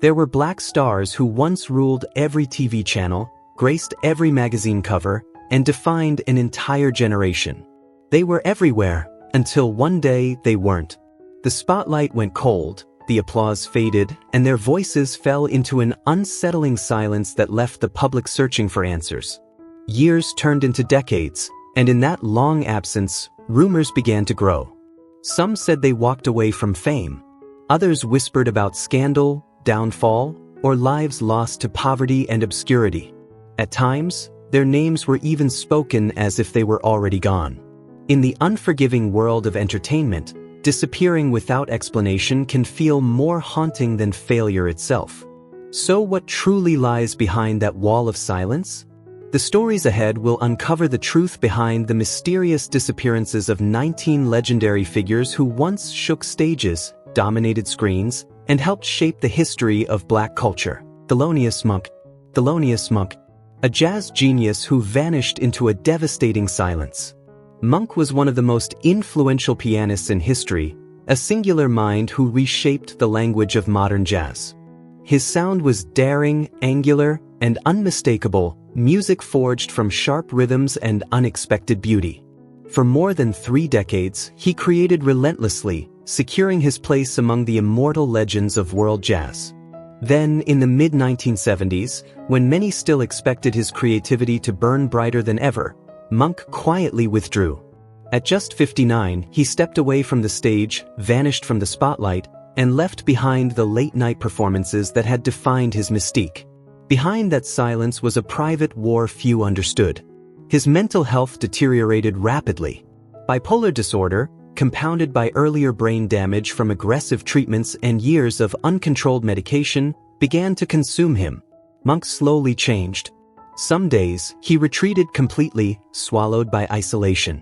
There were black stars who once ruled every TV channel, graced every magazine cover, and defined an entire generation. They were everywhere, until one day they weren't. The spotlight went cold, the applause faded, and their voices fell into an unsettling silence that left the public searching for answers. Years turned into decades, and in that long absence, rumors began to grow. Some said they walked away from fame. Others whispered about scandal, downfall, or lives lost to poverty and obscurity. At times, their names were even spoken as if they were already gone. In the unforgiving world of entertainment, disappearing without explanation can feel more haunting than failure itself. So what truly lies behind that wall of silence? The stories ahead will uncover the truth behind the mysterious disappearances of 19 legendary figures who once shook stages, dominated screens, and helped shape the history of black culture. Thelonious Monk. Thelonious Monk, a jazz genius who vanished into a devastating silence. Monk was one of the most influential pianists in history, a singular mind who reshaped the language of modern jazz. His sound was daring, angular, and unmistakable, music forged from sharp rhythms and unexpected beauty. For more than 3 decades, he created relentlessly, securing his place among the immortal legends of world jazz. Then, in the mid-1970s, when many still expected his creativity to burn brighter than ever, Monk quietly withdrew. At just 59, he stepped away from the stage, vanished from the spotlight, and left behind the late-night performances that had defined his mystique. Behind that silence was a private war few understood. His mental health deteriorated rapidly. Bipolar disorder, compounded by earlier brain damage from aggressive treatments and years of uncontrolled medication, began to consume him. Monk slowly changed. Some days, he retreated completely, swallowed by isolation.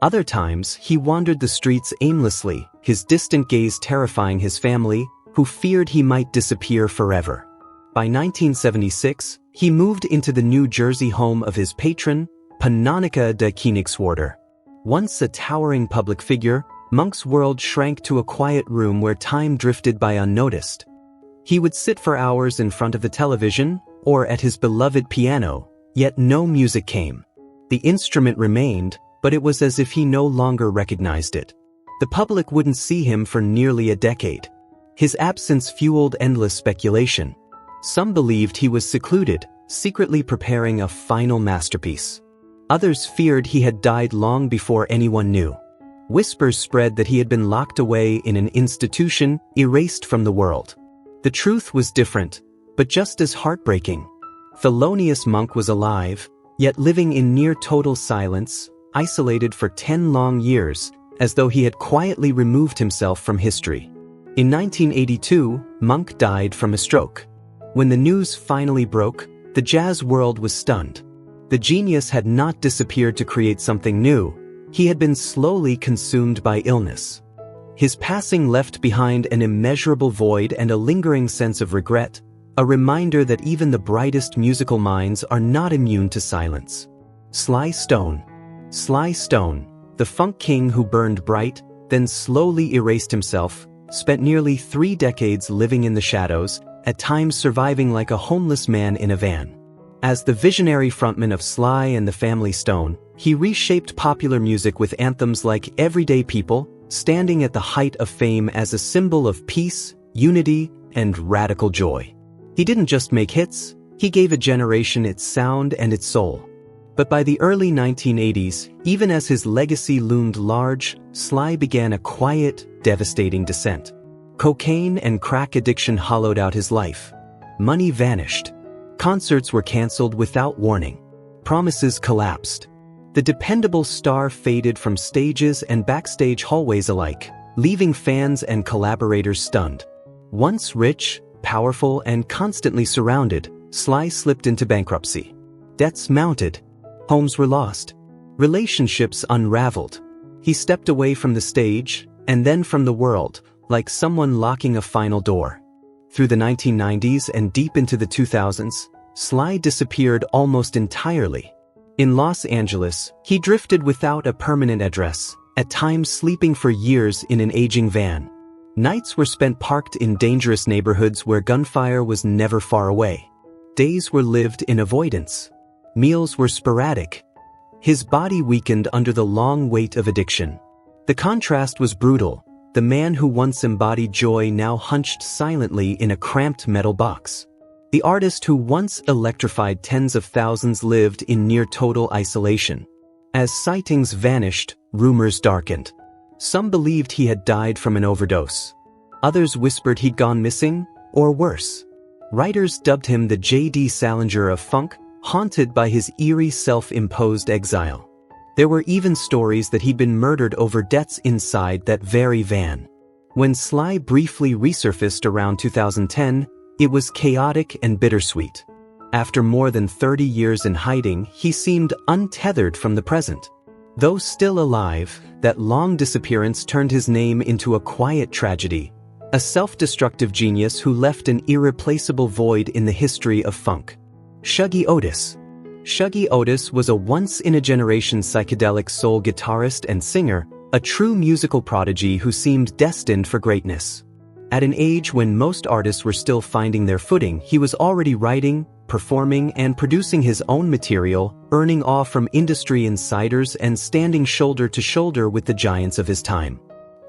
Other times, he wandered the streets aimlessly, his distant gaze terrifying his family, who feared he might disappear forever. By 1976, he moved into the New Jersey home of his patron, Pannonica de Koenigswarter. Once a towering public figure, Monk's world shrank to a quiet room where time drifted by unnoticed. He would sit for hours in front of the television, or at his beloved piano, yet no music came. The instrument remained, but it was as if he no longer recognized it. The public wouldn't see him for nearly a decade. His absence fueled endless speculation. Some believed he was secluded, secretly preparing a final masterpiece. Others feared he had died long before anyone knew. Whispers spread that he had been locked away in an institution, erased from the world. The truth was different, but just as heartbreaking. Thelonious Monk was alive, yet living in near total silence, isolated for 10 long years, as though he had quietly removed himself from history. In 1982, Monk died from a stroke. When the news finally broke, the jazz world was stunned. The genius had not disappeared to create something new. He had been slowly consumed by illness. His passing left behind an immeasurable void and a lingering sense of regret, a reminder that even the brightest musical minds are not immune to silence. Sly Stone. Sly Stone, the funk king who burned bright, then slowly erased himself, spent nearly 3 decades living in the shadows, at times surviving like a homeless man in a van. As the visionary frontman of Sly and the Family Stone, he reshaped popular music with anthems like Everyday People, standing at the height of fame as a symbol of peace, unity, and radical joy. He didn't just make hits, he gave a generation its sound and its soul. But by the early 1980s, even as his legacy loomed large, Sly began a quiet, devastating descent. Cocaine and crack addiction hollowed out his life. Money vanished. Concerts were canceled without warning. Promises collapsed. The dependable star faded from stages and backstage hallways alike, leaving fans and collaborators stunned. Once rich, powerful, and constantly surrounded, Sly slipped into bankruptcy. Debts mounted. Homes were lost. Relationships unraveled. He stepped away from the stage, and then from the world, like someone locking a final door. Through the 1990s and deep into the 2000s, Sly disappeared almost entirely. In Los Angeles, he drifted without a permanent address, at times sleeping for years in an aging van. Nights were spent parked in dangerous neighborhoods where gunfire was never far away. Days were lived in avoidance. Meals were sporadic. His body weakened under the long weight of addiction. The contrast was brutal. The man who once embodied joy now hunched silently in a cramped metal box. The artist who once electrified tens of thousands lived in near total isolation. As sightings vanished, rumors darkened. Some believed he had died from an overdose. Others whispered he'd gone missing, or worse. Writers dubbed him the J.D. Salinger of funk, haunted by his eerie self-imposed exile. There were even stories that he'd been murdered over debts inside that very van. When Sly briefly resurfaced around 2010, it was chaotic and bittersweet. After more than 30 years in hiding, he seemed untethered from the present. Though still alive, that long disappearance turned his name into a quiet tragedy, a self-destructive genius who left an irreplaceable void in the history of funk. Shuggie Otis. Shuggie Otis was a once-in-a-generation psychedelic soul guitarist and singer, a true musical prodigy who seemed destined for greatness. At an age when most artists were still finding their footing, he was already writing, performing, and producing his own material, earning awe from industry insiders and standing shoulder to shoulder with the giants of his time.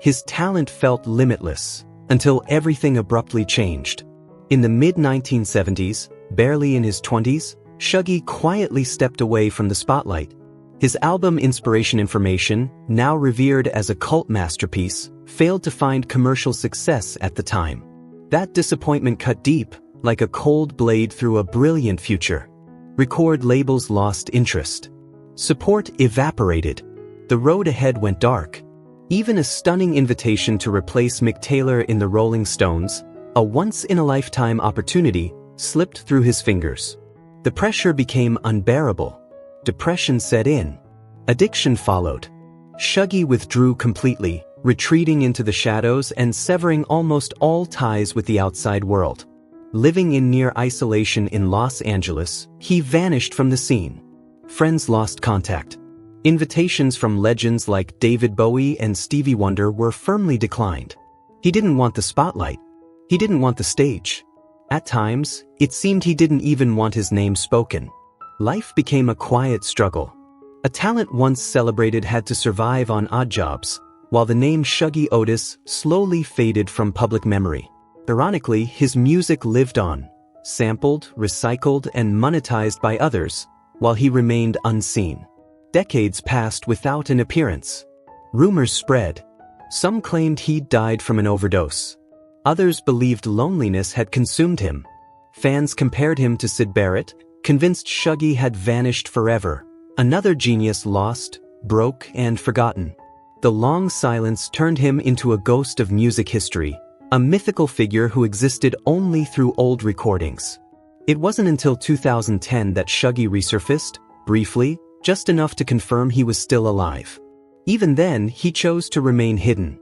His talent felt limitless, until everything abruptly changed. In the mid-1970s, barely in his 20s, Shuggie quietly stepped away from the spotlight. His album Inspiration Information, now revered as a cult masterpiece, failed to find commercial success at the time. That disappointment cut deep, like a cold blade through a brilliant future. Record labels lost interest. Support evaporated. The road ahead went dark. Even a stunning invitation to replace Mick Taylor in the Rolling Stones, a once-in-a-lifetime opportunity, slipped through his fingers. The pressure became unbearable. Depression set in. Addiction followed. Shuggie withdrew completely, retreating into the shadows and severing almost all ties with the outside world. Living in near isolation in Los Angeles, he vanished from the scene. Friends lost contact. Invitations from legends like David Bowie and Stevie Wonder were firmly declined. He didn't want the spotlight. He didn't want the stage. At times, it seemed he didn't even want his name spoken. Life became a quiet struggle. A talent once celebrated had to survive on odd jobs, while the name Shuggie Otis slowly faded from public memory. Ironically, his music lived on, sampled, recycled, and monetized by others, while he remained unseen. Decades passed without an appearance. Rumors spread. Some claimed he'd died from an overdose. Others believed loneliness had consumed him. Fans compared him to Syd Barrett, convinced Shuggie had vanished forever. Another genius lost, broke, and forgotten. The long silence turned him into a ghost of music history, a mythical figure who existed only through old recordings. It wasn't until 2010 that Shuggie resurfaced, briefly, just enough to confirm he was still alive. Even then, he chose to remain hidden.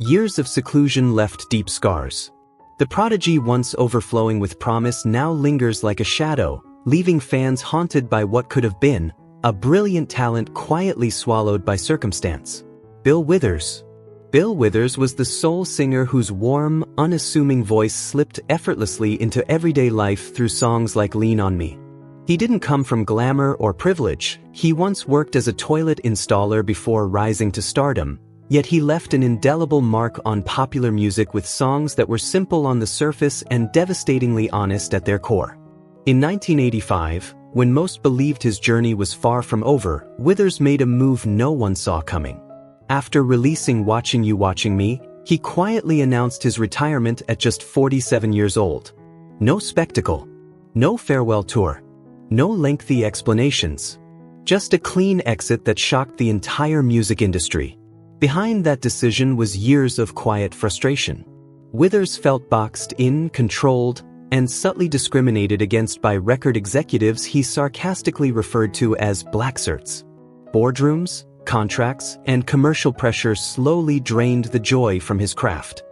Years of seclusion left deep scars. The prodigy, once overflowing with promise, now lingers like a shadow, leaving fans haunted by what could have been, a brilliant talent quietly swallowed by circumstance. Bill Withers. Bill Withers was the soul singer whose warm, unassuming voice slipped effortlessly into everyday life through songs like Lean on Me. He didn't come from glamour or privilege. He once worked as a toilet installer before rising to stardom, yet he left an indelible mark on popular music with songs that were simple on the surface and devastatingly honest at their core. In 1985, when most believed his journey was far from over, Withers made a move no one saw coming. After releasing Watching You Watching Me, he quietly announced his retirement at just 47 years old. No spectacle. No farewell tour. No lengthy explanations. Just a clean exit that shocked the entire music industry. Behind that decision was years of quiet frustration. Withers felt boxed in, controlled, and subtly discriminated against by record executives he sarcastically referred to as blackshirts. Boardrooms, contracts, and commercial pressure slowly drained the joy from his craft.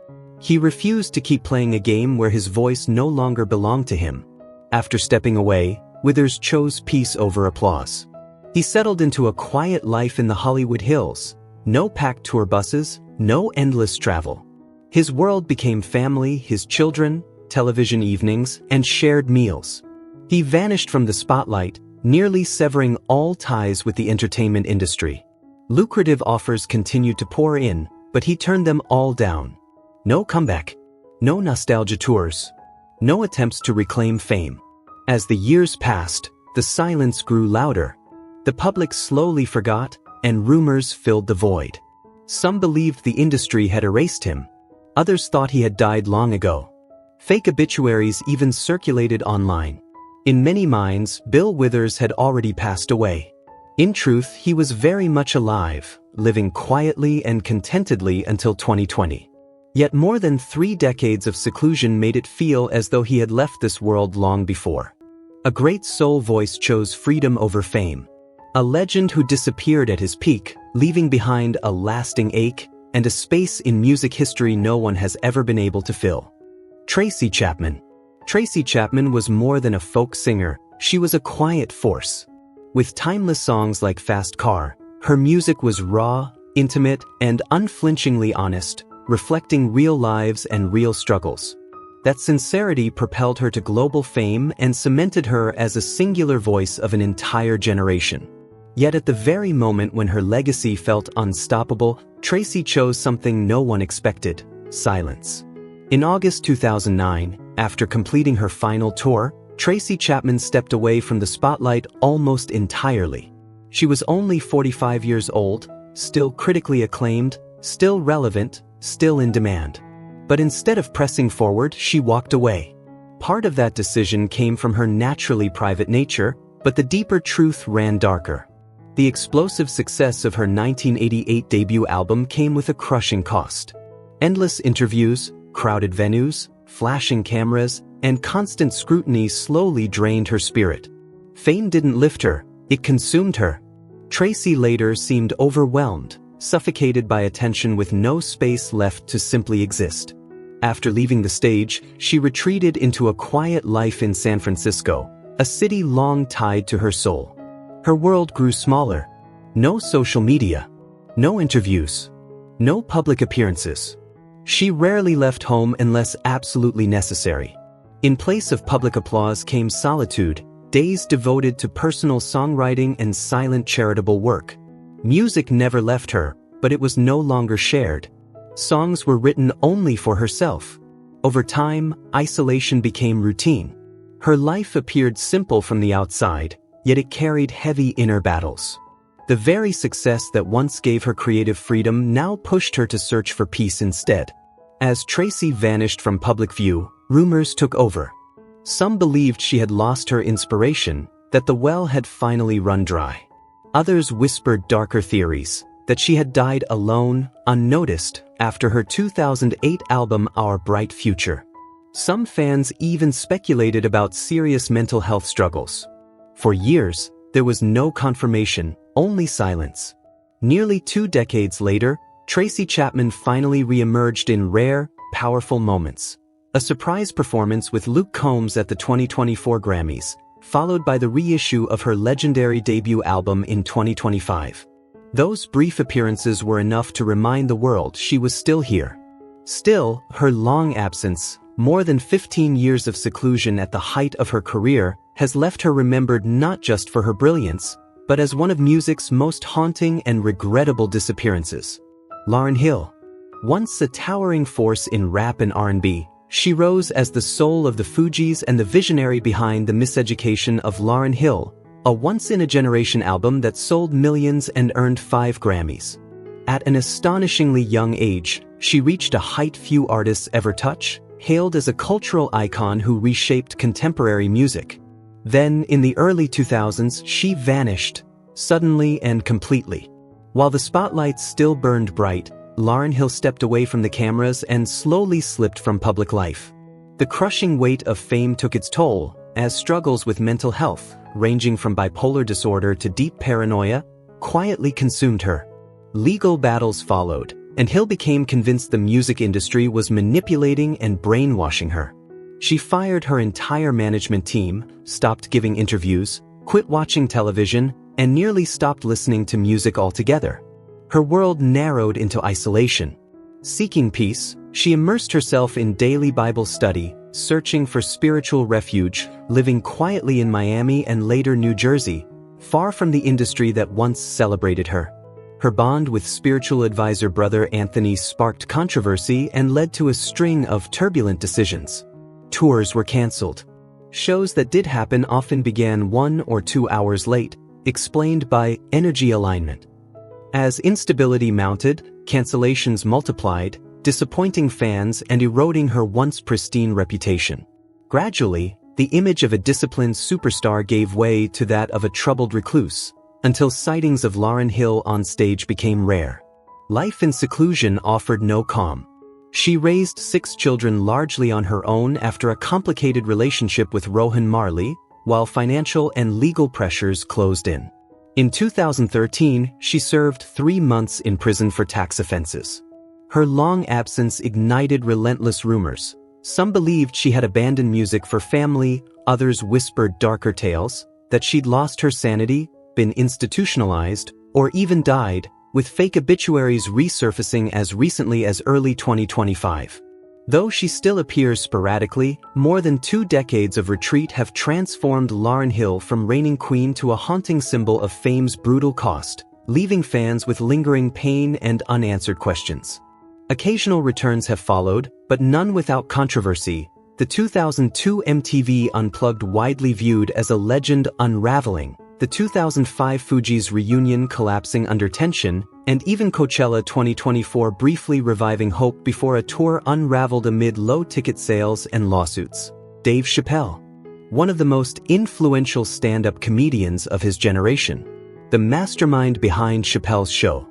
He refused to keep playing a game where his voice no longer belonged to him. After stepping away, Withers chose peace over applause. He settled into a quiet life in the Hollywood Hills. No packed tour buses, no endless travel. His world became family, his children, television evenings, and shared meals. He vanished from the spotlight, nearly severing all ties with the entertainment industry. Lucrative offers continued to pour in, but he turned them all down. No comeback. No nostalgia tours. No attempts to reclaim fame. As the years passed, the silence grew louder. The public slowly forgot, and rumors filled the void. Some believed the industry had erased him. Others thought he had died long ago. Fake obituaries even circulated online. In many minds, Bill Withers had already passed away. In truth, he was very much alive, living quietly and contentedly until 2020. Yet more than 3 decades of seclusion made it feel as though he had left this world long before. A great soul voice chose freedom over fame. A legend who disappeared at his peak, leaving behind a lasting ache and a space in music history no one has ever been able to fill. Tracy Chapman. Tracy Chapman was more than a folk singer, she was a quiet force. With timeless songs like Fast Car, her music was raw, intimate, and unflinchingly honest, reflecting real lives and real struggles. That sincerity propelled her to global fame and cemented her as a singular voice of an entire generation. Yet at the very moment when her legacy felt unstoppable, Tracy chose something no one expected: silence. In August 2009, after completing her final tour, Tracy Chapman stepped away from the spotlight almost entirely. She was only 45 years old, still critically acclaimed, still relevant, still in demand. But instead of pressing forward, she walked away. Part of that decision came from her naturally private nature, but the deeper truth ran darker. The explosive success of her 1988 debut album came with a crushing cost. Endless interviews, crowded venues, flashing cameras, and constant scrutiny slowly drained her spirit. Fame didn't lift her, it consumed her. Tracy later seemed overwhelmed, suffocated by attention with no space left to simply exist. After leaving the stage, she retreated into a quiet life in San Francisco, a city long tied to her soul. Her world grew smaller. No social media. No interviews. No public appearances. She rarely left home unless absolutely necessary. In place of public applause came solitude, days devoted to personal songwriting and silent charitable work. Music never left her, but it was no longer shared. Songs were written only for herself. Over time, isolation became routine. Her life appeared simple from the outside, yet it carried heavy inner battles. The very success that once gave her creative freedom now pushed her to search for peace instead. As Tracy vanished from public view, rumors took over. Some believed she had lost her inspiration, that the well had finally run dry. Others whispered darker theories, that she had died alone, unnoticed, after her 2008 album Our Bright Future. Some fans even speculated about serious mental health struggles. For years, there was no confirmation, only silence. Nearly 2 decades later, Tracy Chapman finally re-emerged in rare, powerful moments. A surprise performance with Luke Combs at the 2024 Grammys, followed by the reissue of her legendary debut album in 2025. Those brief appearances were enough to remind the world she was still here. Still, her long absence, more than 15 years of seclusion at the height of her career, has left her remembered not just for her brilliance, but as one of music's most haunting and regrettable disappearances. Lauryn Hill. Once a towering force in rap and R&B, she rose as the soul of the Fugees and the visionary behind The Miseducation of Lauryn Hill, a once-in-a-generation album that sold millions and earned 5 Grammys. At an astonishingly young age, she reached a height few artists ever touch, hailed as a cultural icon who reshaped contemporary music. Then, in the early 2000s, she vanished, suddenly and completely. While the spotlight still burned bright, Lauryn Hill stepped away from the cameras and slowly slipped from public life. The crushing weight of fame took its toll, as struggles with mental health, ranging from bipolar disorder to deep paranoia, quietly consumed her. Legal battles followed, and Hill became convinced the music industry was manipulating and brainwashing her. She fired her entire management team, stopped giving interviews, quit watching television, and nearly stopped listening to music altogether. Her world narrowed into isolation. Seeking peace, She immersed herself in daily Bible study, searching for spiritual refuge, living quietly in Miami and later New Jersey, far from the industry that once celebrated her. Her bond with spiritual advisor Brother Anthony sparked controversy and led to a string of turbulent decisions. Tours were canceled. Shows that did happen often began 1 or 2 hours late, explained by energy alignment. As instability mounted, cancellations multiplied, disappointing fans and eroding her once pristine reputation. Gradually, the image of a disciplined superstar gave way to that of a troubled recluse, until sightings of Lauryn Hill on stage became rare. Life in seclusion offered no calm. She raised 6 children largely on her own after a complicated relationship with Rohan Marley, while financial and legal pressures closed in. In 2013, she served 3 months in prison for tax offenses. Her long absence ignited relentless rumors. Some believed she had abandoned music for family, others whispered darker tales, that she'd lost her sanity, been institutionalized, or even died, with fake obituaries resurfacing as recently as early 2025. Though she still appears sporadically, more than 2 decades of retreat have transformed Lauryn Hill from reigning queen to a haunting symbol of fame's brutal cost, leaving fans with lingering pain and unanswered questions. Occasional returns have followed, but none without controversy. The 2002 MTV Unplugged widely viewed as a legend unraveling, the 2005 Fugees reunion collapsing under tension, and even Coachella 2024 briefly reviving hope before a tour unraveled amid low ticket sales and lawsuits. Dave Chappelle, one of the most influential stand-up comedians of his generation, the mastermind behind Chappelle's Show.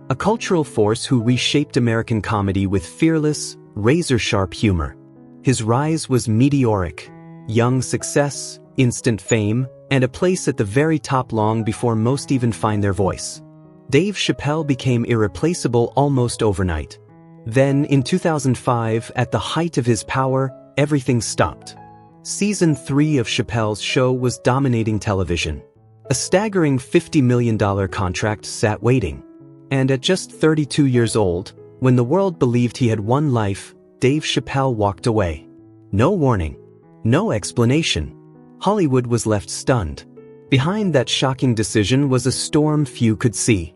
A cultural force who reshaped American comedy with fearless, razor-sharp humor. His rise was meteoric. Young success, instant fame, and a place at the very top long before most even find their voice. Dave Chappelle became irreplaceable almost overnight. Then, in 2005, at the height of his power, everything stopped. Season 3 of Chappelle's Show was dominating television. A staggering $50 million contract sat waiting. And at just 32 years old, when the world believed he had won life, Dave Chappelle walked away. No warning. No explanation. Hollywood was left stunned. Behind that shocking decision was a storm few could see.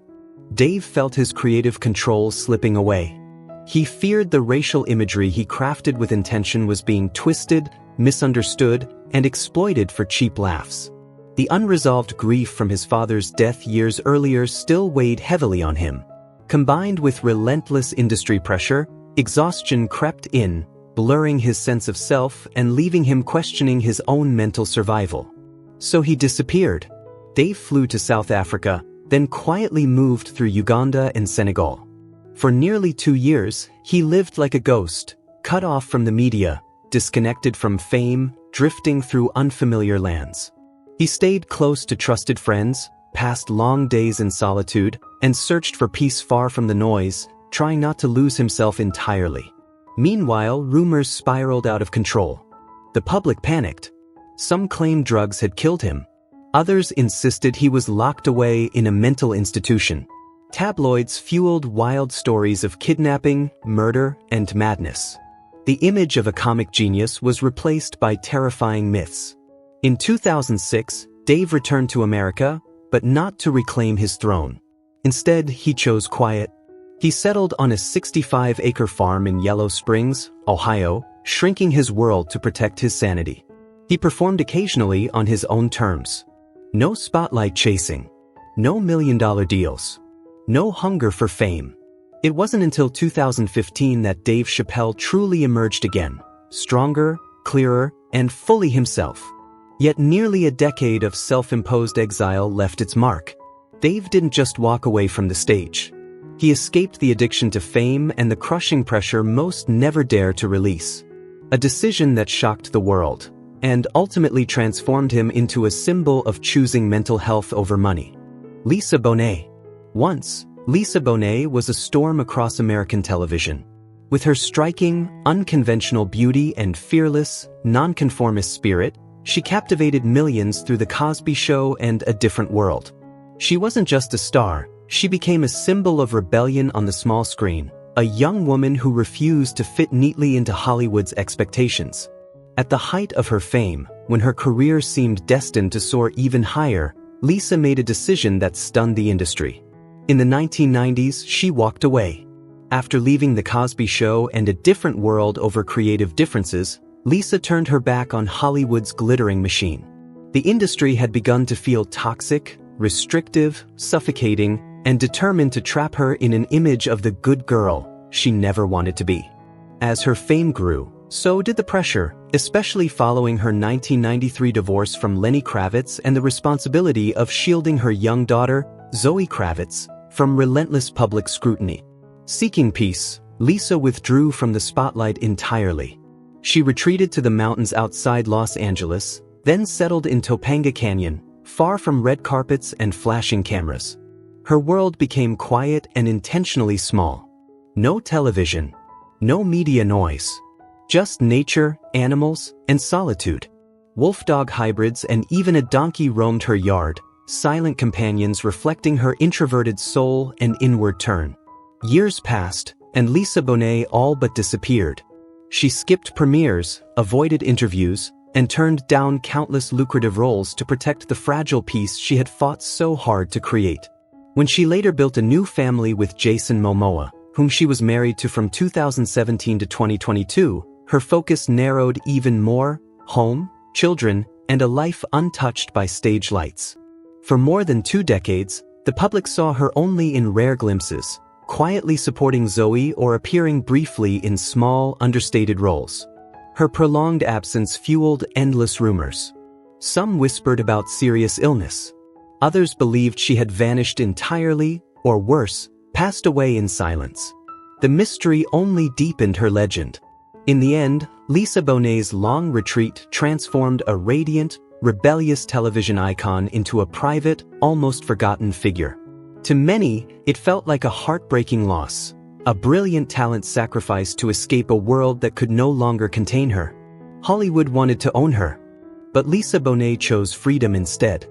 Dave felt his creative control slipping away. He feared the racial imagery he crafted with intention was being twisted, misunderstood, and exploited for cheap laughs. The unresolved grief from his father's death years earlier still weighed heavily on him. Combined with relentless industry pressure, exhaustion crept in, blurring his sense of self and leaving him questioning his own mental survival. So he disappeared. Dave flew to South Africa, then quietly moved through Uganda and Senegal. For nearly 2 years, he lived like a ghost, cut off from the media, disconnected from fame, drifting through unfamiliar lands. He stayed close to trusted friends, passed long days in solitude, and searched for peace far from the noise, trying not to lose himself entirely. Meanwhile, rumors spiraled out of control. The public panicked. Some claimed drugs had killed him. Others insisted he was locked away in a mental institution. Tabloids fueled wild stories of kidnapping, murder, and madness. The image of a comic genius was replaced by terrifying myths. In 2006, Dave returned to America, but not to reclaim his throne. Instead, he chose quiet. He settled on a 65-acre farm in Yellow Springs, Ohio, shrinking his world to protect his sanity. He performed occasionally on his own terms. No spotlight chasing. No million-dollar deals. No hunger for fame. It wasn't until 2015 that Dave Chappelle truly emerged again, stronger, clearer, and fully himself. Yet nearly a decade of self-imposed exile left its mark. Dave didn't just walk away from the stage. He escaped the addiction to fame and the crushing pressure most never dare to release. A decision that shocked the world, and ultimately transformed him into a symbol of choosing mental health over money. Lisa Bonet. Once, Lisa Bonet was a storm across American television. With her striking, unconventional beauty and fearless, nonconformist spirit, she captivated millions through The Cosby Show and A Different World. She wasn't just a star, she became a symbol of rebellion on the small screen, a young woman who refused to fit neatly into Hollywood's expectations. At the height of her fame, when her career seemed destined to soar even higher, Lisa made a decision that stunned the industry. In the 1990s, she walked away. After leaving The Cosby Show and A Different World over creative differences, Lisa turned her back on Hollywood's glittering machine. The industry had begun to feel toxic, restrictive, suffocating, and determined to trap her in an image of the good girl she never wanted to be. As her fame grew, so did the pressure, especially following her 1993 divorce from Lenny Kravitz and the responsibility of shielding her young daughter, Zoe Kravitz, from relentless public scrutiny. Seeking peace, Lisa withdrew from the spotlight entirely. She retreated to the mountains outside Los Angeles, then settled in Topanga Canyon, far from red carpets and flashing cameras. Her world became quiet and intentionally small. No television, no media noise. Just nature, animals, and solitude. Wolf-dog hybrids and even a donkey roamed her yard, silent companions reflecting her introverted soul and inward turn. Years passed, and Lisa Bonet all but disappeared. She skipped premieres, avoided interviews, and turned down countless lucrative roles to protect the fragile peace she had fought so hard to create. When she later built a new family with Jason Momoa, whom she was married to from 2017 to 2022, her focus narrowed even more: home, children, and a life untouched by stage lights. For more than 2 decades, the public saw her only in rare glimpses, quietly supporting Zoe or appearing briefly in small, understated roles. Her prolonged absence fueled endless rumors. Some whispered about serious illness. Others believed she had vanished entirely, or worse, passed away in silence. The mystery only deepened her legend. In the end, Lisa Bonet's long retreat transformed a radiant, rebellious television icon into a private, almost forgotten figure. To many, it felt like a heartbreaking loss, a brilliant talent sacrificed to escape a world that could no longer contain her. Hollywood wanted to own her, but Lisa Bonet chose freedom instead.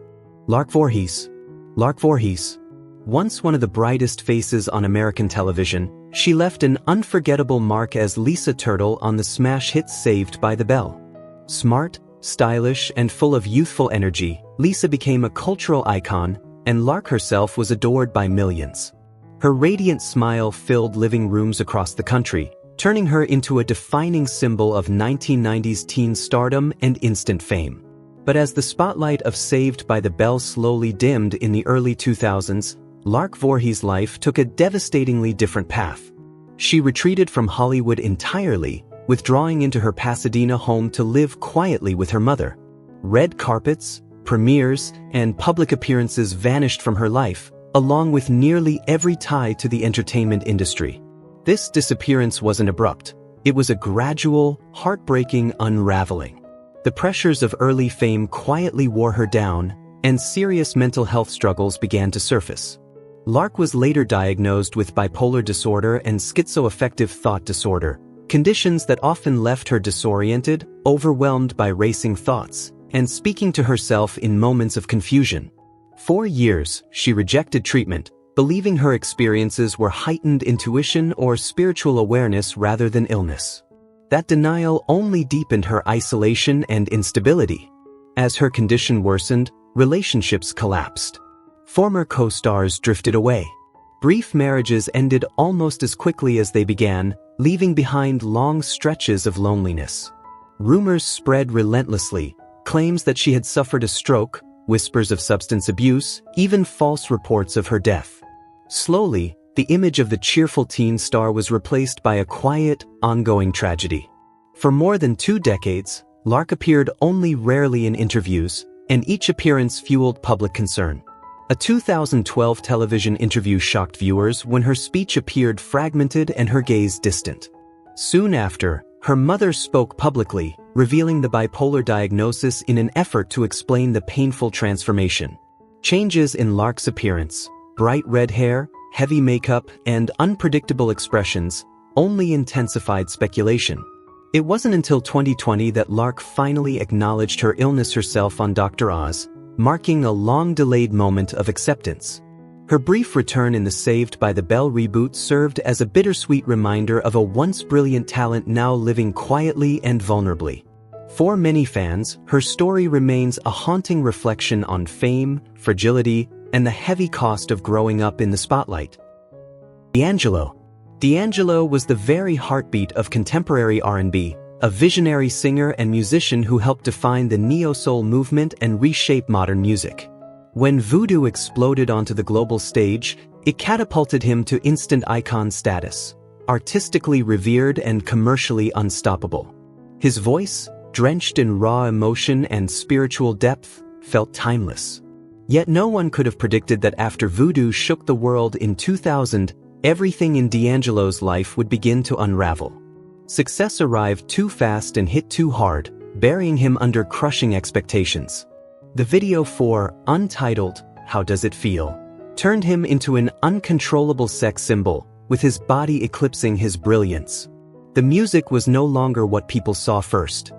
Lark Voorhies. Lark Voorhies. Once one of the brightest faces on American television, she left an unforgettable mark as Lisa Turtle on the smash hit Saved by the Bell. Smart, stylish, and full of youthful energy, Lisa became a cultural icon, and Lark herself was adored by millions. Her radiant smile filled living rooms across the country, turning her into a defining symbol of 1990s teen stardom and instant fame. But as the spotlight of Saved by the Bell slowly dimmed in the early 2000s, Lark Voorhies' life took a devastatingly different path. She retreated from Hollywood entirely, withdrawing into her Pasadena home to live quietly with her mother. Red carpets, premieres, and public appearances vanished from her life, along with nearly every tie to the entertainment industry. This disappearance wasn't abrupt. It was a gradual, heartbreaking unraveling. The pressures of early fame quietly wore her down, and serious mental health struggles began to surface. Lark was later diagnosed with bipolar disorder and schizoaffective thought disorder, conditions that often left her disoriented, overwhelmed by racing thoughts, and speaking to herself in moments of confusion. For years, she rejected treatment, believing her experiences were heightened intuition or spiritual awareness rather than illness. That denial only deepened her isolation and instability. As her condition worsened, relationships collapsed. Former co-stars drifted away. Brief marriages ended almost as quickly as they began, leaving behind long stretches of loneliness. Rumors spread relentlessly, claims that she had suffered a stroke, whispers of substance abuse, even false reports of her death. Slowly, the image of the cheerful teen star was replaced by a quiet, ongoing tragedy. For more than 2 decades, Lark appeared only rarely in interviews, and each appearance fueled public concern. A 2012 television interview shocked viewers when her speech appeared fragmented and her gaze distant. Soon after, her mother spoke publicly, revealing the bipolar diagnosis in an effort to explain the painful transformation. Changes in Lark's appearance, bright red hair, heavy makeup, and unpredictable expressions, only intensified speculation. It wasn't until 2020 that Lark finally acknowledged her illness herself on Dr. Oz, marking a long-delayed moment of acceptance. Her brief return in the Saved by the Bell reboot served as a bittersweet reminder of a once brilliant talent now living quietly and vulnerably. For many fans, her story remains a haunting reflection on fame, fragility, and the heavy cost of growing up in the spotlight. D'Angelo. D'Angelo was the very heartbeat of contemporary R&B, a visionary singer and musician who helped define the neo-soul movement and reshape modern music. When voodoo exploded onto the global stage, it catapulted him to instant icon status, artistically revered and commercially unstoppable. His voice, drenched in raw emotion and spiritual depth, felt timeless. Yet no one could have predicted that after voodoo shook the world in 2000, everything in D'Angelo's life would begin to unravel. Success arrived too fast and hit too hard, burying him under crushing expectations. The video for Untitled, How Does It Feel? Turned him into an uncontrollable sex symbol, with his body eclipsing his brilliance. The music was no longer what people saw first.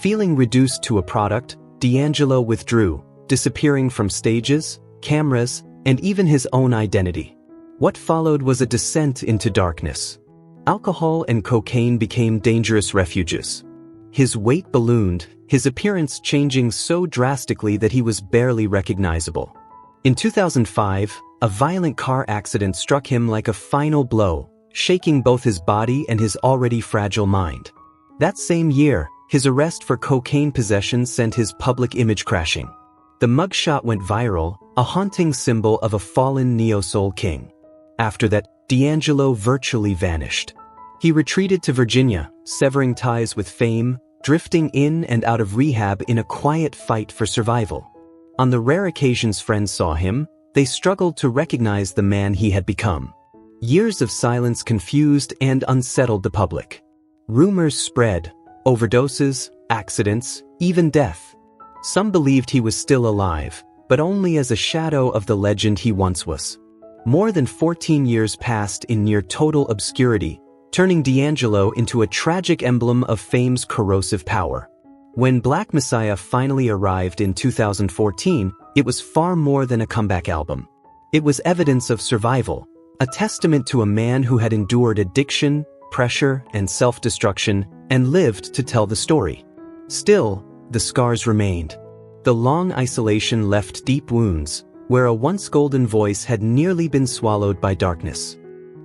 Feeling reduced to a product, D'Angelo withdrew, disappearing from stages, cameras, and even his own identity. What followed was a descent into darkness. Alcohol and cocaine became dangerous refuges. His weight ballooned, his appearance changing so drastically that he was barely recognizable. In 2005, a violent car accident struck him like a final blow, shaking both his body and his already fragile mind. That same year, his arrest for cocaine possession sent his public image crashing. The mugshot went viral, a haunting symbol of a fallen neo-soul king. After that, D'Angelo virtually vanished. He retreated to Virginia, severing ties with fame, drifting in and out of rehab in a quiet fight for survival. On the rare occasions friends saw him, they struggled to recognize the man he had become. Years of silence confused and unsettled the public. Rumors spread, overdoses, accidents, even death. Some believed he was still alive, but only as a shadow of the legend he once was. More than 14 years passed in near total obscurity, turning D'Angelo into a tragic emblem of fame's corrosive power. When Black Messiah finally arrived in 2014, it was far more than a comeback album. It was evidence of survival, a testament to a man who had endured addiction, pressure, and self-destruction, and lived to tell the story. Still, the scars remained. The long isolation left deep wounds, where a once golden voice had nearly been swallowed by darkness.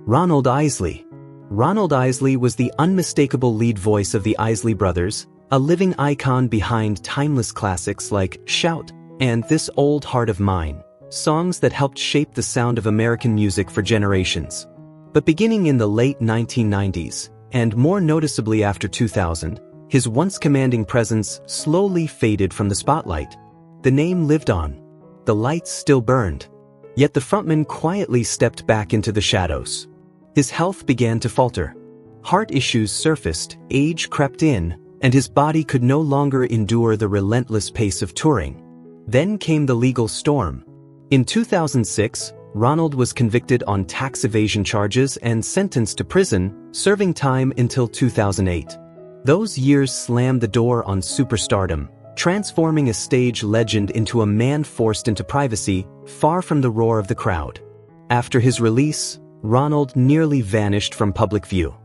Ronald Isley. Ronald Isley was the unmistakable lead voice of the Isley Brothers, a living icon behind timeless classics like Shout and This Old Heart of Mine, songs that helped shape the sound of American music for generations. But beginning in the late 1990s, and more noticeably after 2000, his once commanding presence slowly faded from the spotlight. The name lived on. The lights still burned. Yet the frontman quietly stepped back into the shadows. His health began to falter. Heart issues surfaced, age crept in, and his body could no longer endure the relentless pace of touring. Then came the legal storm. In 2006, Ronald was convicted on tax evasion charges and sentenced to prison, serving time until 2008. Those years slammed the door on superstardom, transforming a stage legend into a man forced into privacy, far from the roar of the crowd. After his release, Ronald nearly vanished from public view.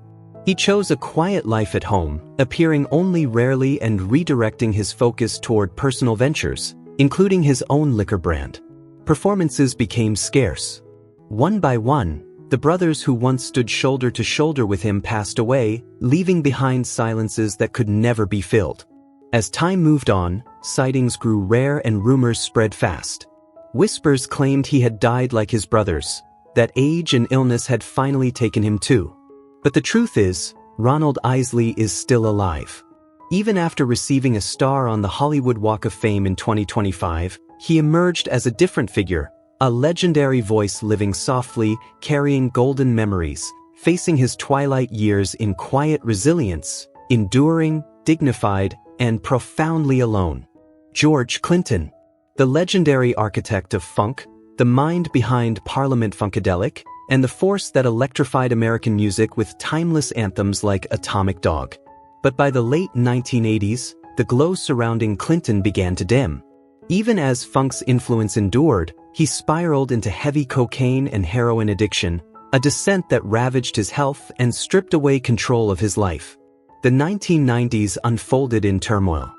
He chose a quiet life at home, appearing only rarely and redirecting his focus toward personal ventures, including his own liquor brand. Performances became scarce. One by one, the brothers who once stood shoulder to shoulder with him passed away, leaving behind silences that could never be filled. As time moved on, sightings grew rare and rumors spread fast. Whispers claimed he had died like his brothers, that age and illness had finally taken him too. But the truth is, Ronald Isley is still alive. Even after receiving a star on the Hollywood Walk of Fame in 2025, he emerged as a different figure, a legendary voice living softly, carrying golden memories, facing his twilight years in quiet resilience, enduring, dignified, and profoundly alone. George Clinton. The legendary architect of funk, the mind behind Parliament Funkadelic, and the force that electrified American music with timeless anthems like Atomic Dog. But by the late 1980s, the glow surrounding Clinton began to dim. Even as funk's influence endured, he spiraled into heavy cocaine and heroin addiction, a descent that ravaged his health and stripped away control of his life. The 1990s unfolded in turmoil.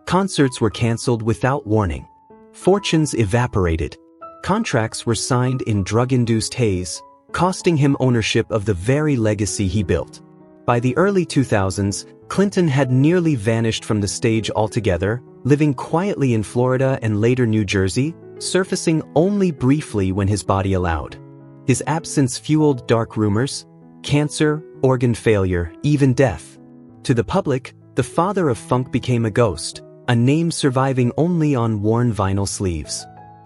Concerts were canceled without warning. Fortunes evaporated. Contracts were signed in drug-induced haze, costing him ownership of the very legacy he built. By the early 2000s, Clinton had nearly vanished from the stage altogether, living quietly in Florida and later New Jersey, surfacing only briefly when his body allowed. His absence fueled dark rumors, cancer, organ failure, even death. To the public, the father of funk became a ghost, a name surviving only on worn vinyl sleeves.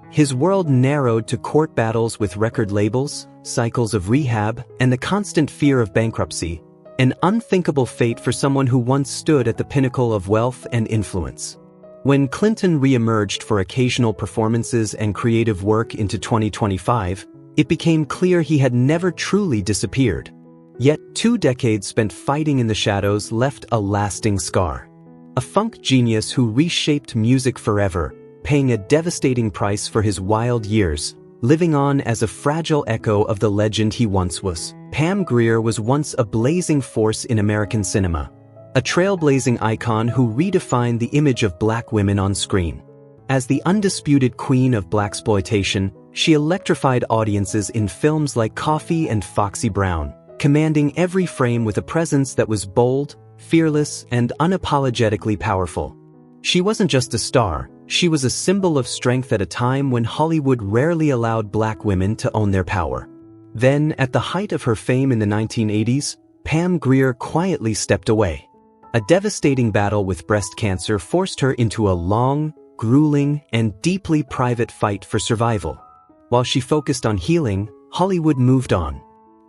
His world narrowed to court battles with record labels, cycles of rehab, and the constant fear of bankruptcy, an unthinkable fate for someone who once stood at the pinnacle of wealth and influence. When Clinton re-emerged for occasional performances and creative work into 2025, it became clear he had never truly disappeared. Yet 2 decades spent fighting in the shadows left a lasting scar. A funk genius who reshaped music forever, paying a devastating price for his wild years, living on as a fragile echo of the legend he once was. Pam Grier was once a blazing force in American cinema, a trailblazing icon who redefined the image of black women on screen. As the undisputed queen of blaxploitation, she electrified audiences in films like Coffee and Foxy Brown, commanding every frame with a presence that was bold, fearless, and unapologetically powerful. She wasn't just a star, she was a symbol of strength at a time when Hollywood rarely allowed black women to own their power. Then, at the height of her fame in the 1980s, Pam Grier quietly stepped away. A devastating battle with breast cancer forced her into a long, grueling, and deeply private fight for survival. While she focused on healing, Hollywood moved on.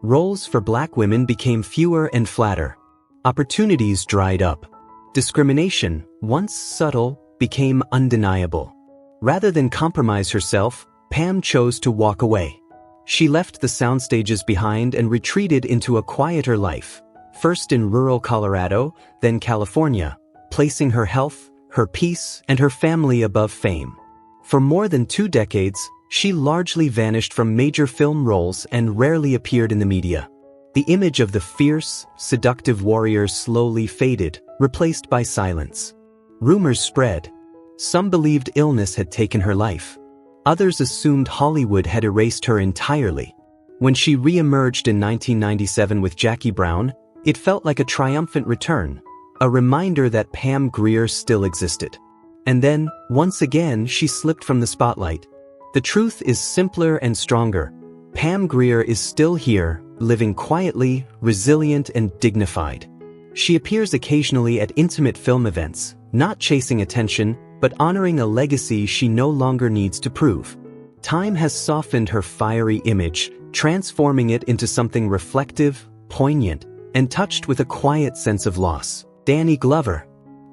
Roles for black women became fewer and flatter. Opportunities dried up. Discrimination, once subtle, became undeniable. Rather than compromise herself, Pam chose to walk away. She left the soundstages behind and retreated into a quieter life, first in rural Colorado, then California, placing her health, her peace, and her family above fame. For more than 2 decades, she largely vanished from major film roles and rarely appeared in the media. The image of the fierce, seductive warrior slowly faded, replaced by silence. Rumors spread. Some believed illness had taken her life. Others assumed Hollywood had erased her entirely. When she re-emerged in 1997 with Jackie Brown, it felt like a triumphant return, a reminder that Pam Grier still existed. And then, once again, she slipped from the spotlight. The truth is simpler and stronger. Pam Grier is still here, living quietly, resilient, and dignified. She appears occasionally at intimate film events, not chasing attention, but honoring a legacy she no longer needs to prove. Time has softened her fiery image, transforming it into something reflective, poignant, and touched with a quiet sense of loss. Danny Glover.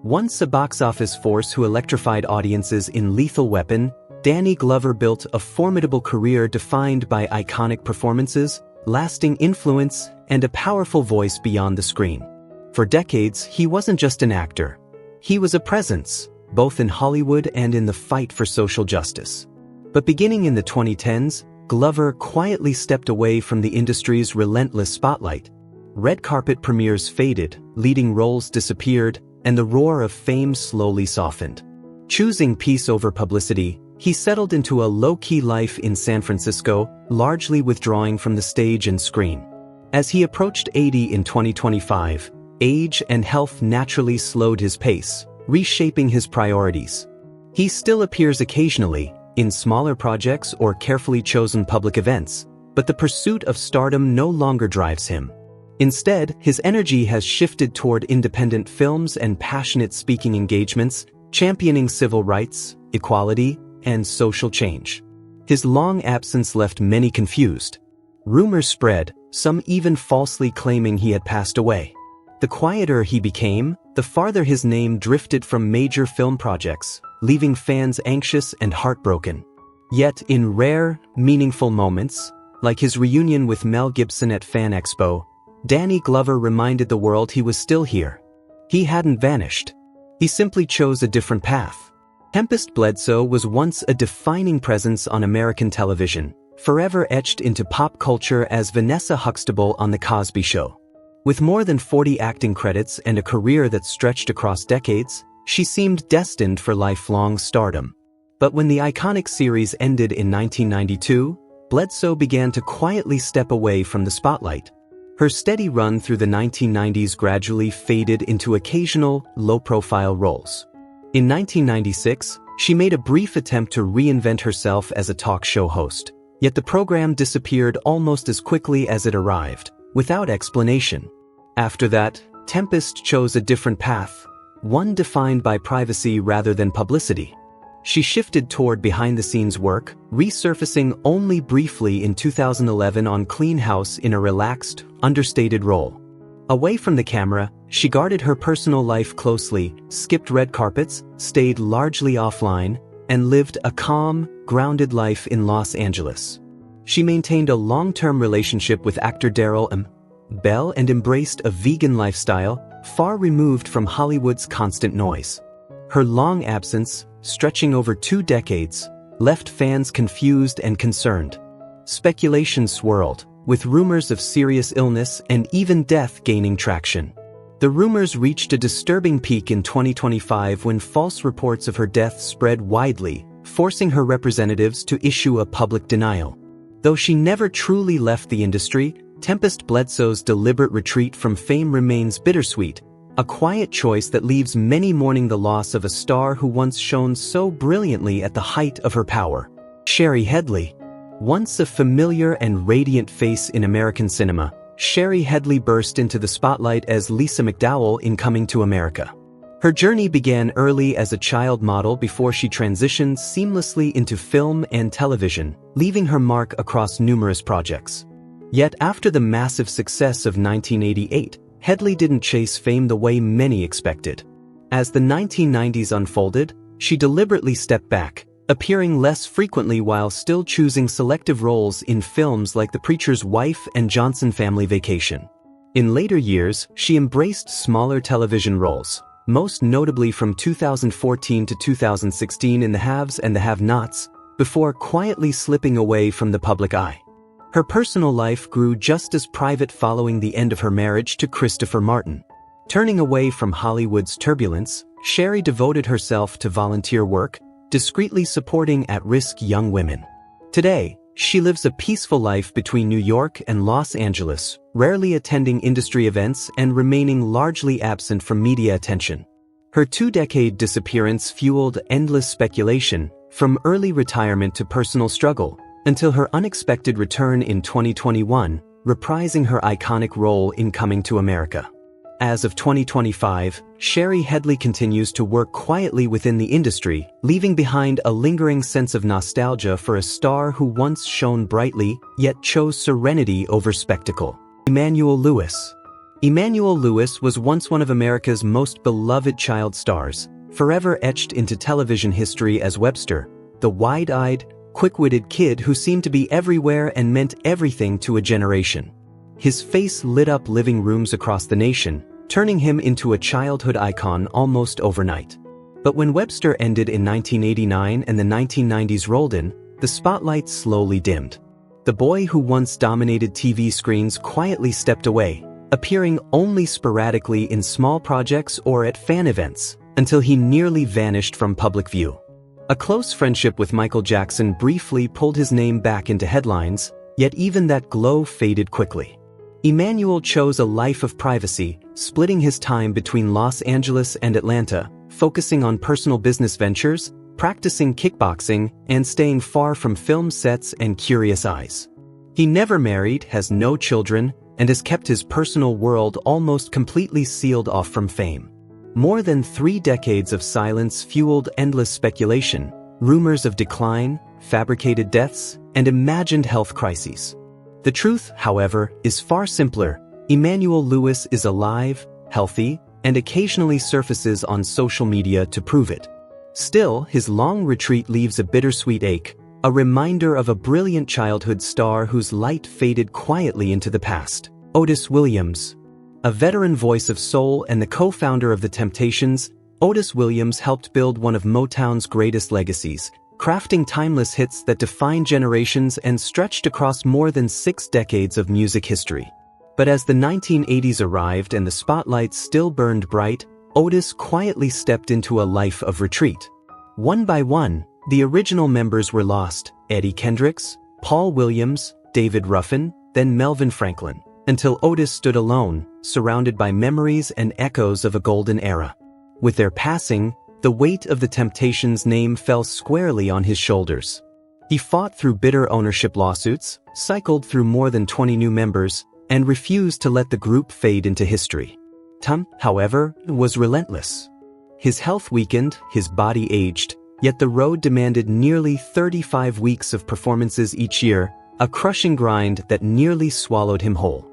Once a box office force who electrified audiences in Lethal Weapon, Danny Glover built a formidable career defined by iconic performances, lasting influence, and a powerful voice beyond the screen. For decades, he wasn't just an actor. He was a presence, both in Hollywood and in the fight for social justice. But beginning in the 2010s, Glover quietly stepped away from the industry's relentless spotlight. Red carpet premieres faded, leading roles disappeared, and the roar of fame slowly softened. Choosing peace over publicity, he settled into a low-key life in San Francisco, largely withdrawing from the stage and screen. As he approached 80 in 2025, age and health naturally slowed his pace, reshaping his priorities. He still appears occasionally, in smaller projects or carefully chosen public events, but the pursuit of stardom no longer drives him. Instead, his energy has shifted toward independent films and passionate speaking engagements, championing civil rights, equality, and social change. His long absence left many confused. Rumors spread, some even falsely claiming he had passed away. The quieter he became, the farther his name drifted from major film projects, leaving fans anxious and heartbroken. Yet in rare, meaningful moments, like his reunion with Mel Gibson at Fan Expo, Danny Glover reminded the world he was still here. He hadn't vanished. He simply chose a different path. Tempestt Bledsoe was once a defining presence on American television, forever etched into pop culture as Vanessa Huxtable on The Cosby Show. With more than 40 acting credits and a career that stretched across decades, she seemed destined for lifelong stardom. But when the iconic series ended in 1992, Bledsoe began to quietly step away from the spotlight. Her steady run through the 1990s gradually faded into occasional, low-profile roles. In 1996, she made a brief attempt to reinvent herself as a talk show host, yet the program disappeared almost as quickly as it arrived, without explanation. After that, Tempestt chose a different path, one defined by privacy rather than publicity. She shifted toward behind-the-scenes work, resurfacing only briefly in 2011 on Clean House in a relaxed, understated role. Away from the camera, she guarded her personal life closely, skipped red carpets, stayed largely offline, and lived a calm, grounded life in Los Angeles. She maintained a long-term relationship with actor Darryl Bell and embraced a vegan lifestyle, far removed from Hollywood's constant noise. Her long absence, stretching over 2 decades, left fans confused and concerned. Speculation swirled, with rumors of serious illness and even death gaining traction. The rumors reached a disturbing peak in 2025 when false reports of her death spread widely, forcing her representatives to issue a public denial. Though she never truly left the industry, Tempestt Bledsoe's deliberate retreat from fame remains bittersweet, a quiet choice that leaves many mourning the loss of a star who once shone so brilliantly at the height of her power. Sherri Headley. Once a familiar and radiant face in American cinema, Sherri Headley burst into the spotlight as Lisa McDowell in Coming to America. Her journey began early as a child model before she transitioned seamlessly into film and television, leaving her mark across numerous projects. Yet after the massive success of 1988, Headley didn't chase fame the way many expected. As the 1990s unfolded, she deliberately stepped back, appearing less frequently while still choosing selective roles in films like The Preacher's Wife and Johnson Family Vacation. In later years, she embraced smaller television roles, most notably from 2014 to 2016 in The Haves and the Have-Nots, before quietly slipping away from the public eye. Her personal life grew just as private following the end of her marriage to Christopher Martin. Turning away from Hollywood's turbulence, Sherri devoted herself to volunteer work, discreetly supporting at-risk young women. Today, she lives a peaceful life between New York and Los Angeles, rarely attending industry events and remaining largely absent from media attention. Her 2-decade disappearance fueled endless speculation, from early retirement to personal struggle, until her unexpected return in 2021, reprising her iconic role in Coming to America. As of 2025, Sherri Headley continues to work quietly within the industry, leaving behind a lingering sense of nostalgia for a star who once shone brightly, yet chose serenity over spectacle. Emmanuel Lewis. Emmanuel Lewis was once one of America's most beloved child stars, forever etched into television history as Webster, the wide-eyed, quick-witted kid who seemed to be everywhere and meant everything to a generation. His face lit up living rooms across the nation, turning him into a childhood icon almost overnight. But when Webster ended in 1989 and the 1990s rolled in, the spotlight slowly dimmed. The boy who once dominated TV screens quietly stepped away, appearing only sporadically in small projects or at fan events, until he nearly vanished from public view. A close friendship with Michael Jackson briefly pulled his name back into headlines, yet even that glow faded quickly. Emmanuel chose a life of privacy, splitting his time between Los Angeles and Atlanta, focusing on personal business ventures, practicing kickboxing, and staying far from film sets and curious eyes. He never married, has no children, and has kept his personal world almost completely sealed off from fame. More than 3 decades of silence fueled endless speculation, rumors of decline, fabricated deaths, and imagined health crises. The truth, however, is far simpler. Emmanuel Lewis is alive, healthy, and occasionally surfaces on social media to prove it. Still, his long retreat leaves a bittersweet ache, a reminder of a brilliant childhood star whose light faded quietly into the past. Otis Williams. A veteran voice of soul and the co-founder of The Temptations, Otis Williams helped build one of Motown's greatest legacies, crafting timeless hits that defined generations and stretched across more than 6 decades of music history. But as the 1980s arrived and the spotlights still burned bright, Otis quietly stepped into a life of retreat. One by one, the original members were lost: Eddie Kendricks, Paul Williams, David Ruffin, then Melvin Franklin, until Otis stood alone, surrounded by memories and echoes of a golden era. With their passing, the weight of the Temptations' name fell squarely on his shoulders. He fought through bitter ownership lawsuits, cycled through more than 20 new members, and refused to let the group fade into history. However, was relentless. His health weakened, his body aged, yet the road demanded nearly 35 weeks of performances each year, a crushing grind that nearly swallowed him whole.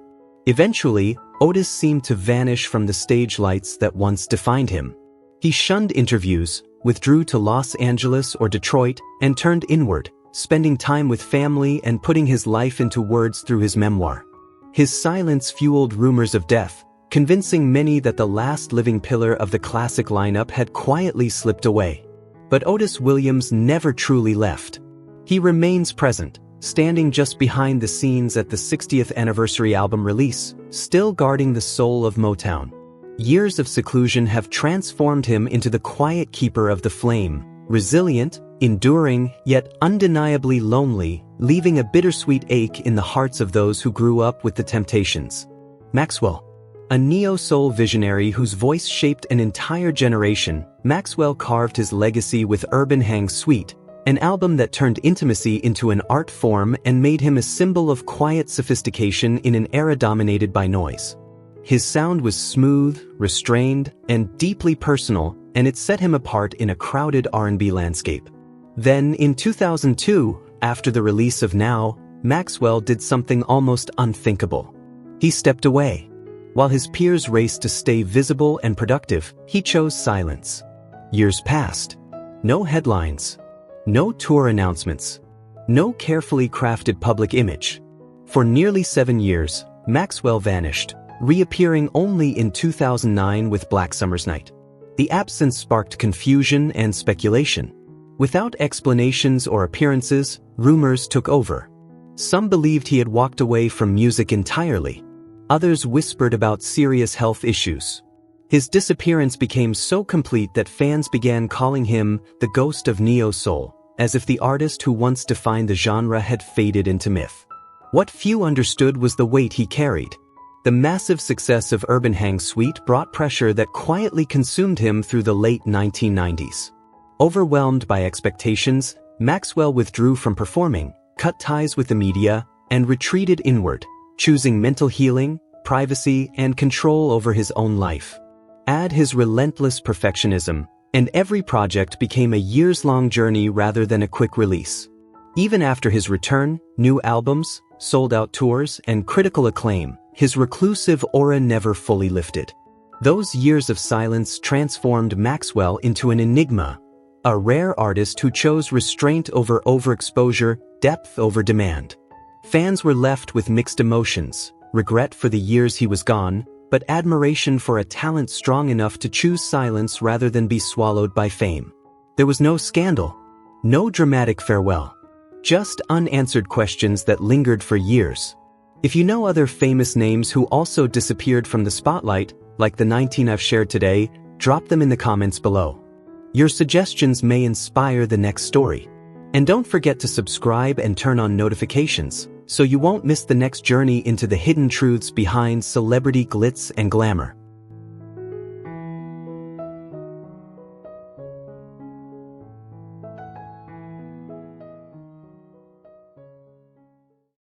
Eventually, Otis seemed to vanish from the stage lights that once defined him. He shunned interviews, withdrew to Los Angeles or Detroit, and turned inward, spending time with family and putting his life into words through his memoir. His silence fueled rumors of death, convincing many that the last living pillar of the classic lineup had quietly slipped away. But Otis Williams never truly left. He remains present, standing just behind the scenes at the 60th anniversary album release, still guarding the soul of Motown. Years of seclusion have transformed him into the quiet keeper of the flame, resilient, enduring, yet undeniably lonely, leaving a bittersweet ache in the hearts of those who grew up with the Temptations. Maxwell. A neo-soul visionary whose voice shaped an entire generation, Maxwell carved his legacy with Urban Hang Suite, an album that turned intimacy into an art form and made him a symbol of quiet sophistication in an era dominated by noise. His sound was smooth, restrained, and deeply personal, and it set him apart in a crowded R&B landscape. Then, in 2002, after the release of Now, Maxwell did something almost unthinkable. He stepped away. While his peers raced to stay visible and productive, he chose silence. Years passed. No headlines. No tour announcements. No carefully crafted public image. For nearly 7 years, Maxwell vanished, reappearing only in 2009 with Black Summer's Night. The absence sparked confusion and speculation. Without explanations or appearances, rumors took over. Some believed he had walked away from music entirely. Others whispered about serious health issues. His disappearance became so complete that fans began calling him the ghost of neo-soul, as if the artist who once defined the genre had faded into myth. What few understood was the weight he carried. The massive success of Urban Hang Suite brought pressure that quietly consumed him through the late 1990s. Overwhelmed by expectations, Maxwell withdrew from performing, cut ties with the media, and retreated inward, choosing mental healing, privacy, and control over his own life. Add his relentless perfectionism, and every project became a years-long journey rather than a quick release. Even after his return, new albums, sold-out tours, and critical acclaim, his reclusive aura never fully lifted. Those years of silence transformed Maxwell into an enigma, a rare artist who chose restraint over overexposure, depth over demand. Fans were left with mixed emotions, regret for the years he was gone, but admiration for a talent strong enough to choose silence rather than be swallowed by fame. There was no scandal, no dramatic farewell, just unanswered questions that lingered for years. If you know other famous names who also disappeared from the spotlight, like the 19 I've shared today, drop them in the comments below. Your suggestions may inspire the next story. And don't forget to subscribe and turn on notifications, so you won't miss the next journey into the hidden truths behind celebrity glitz and glamour.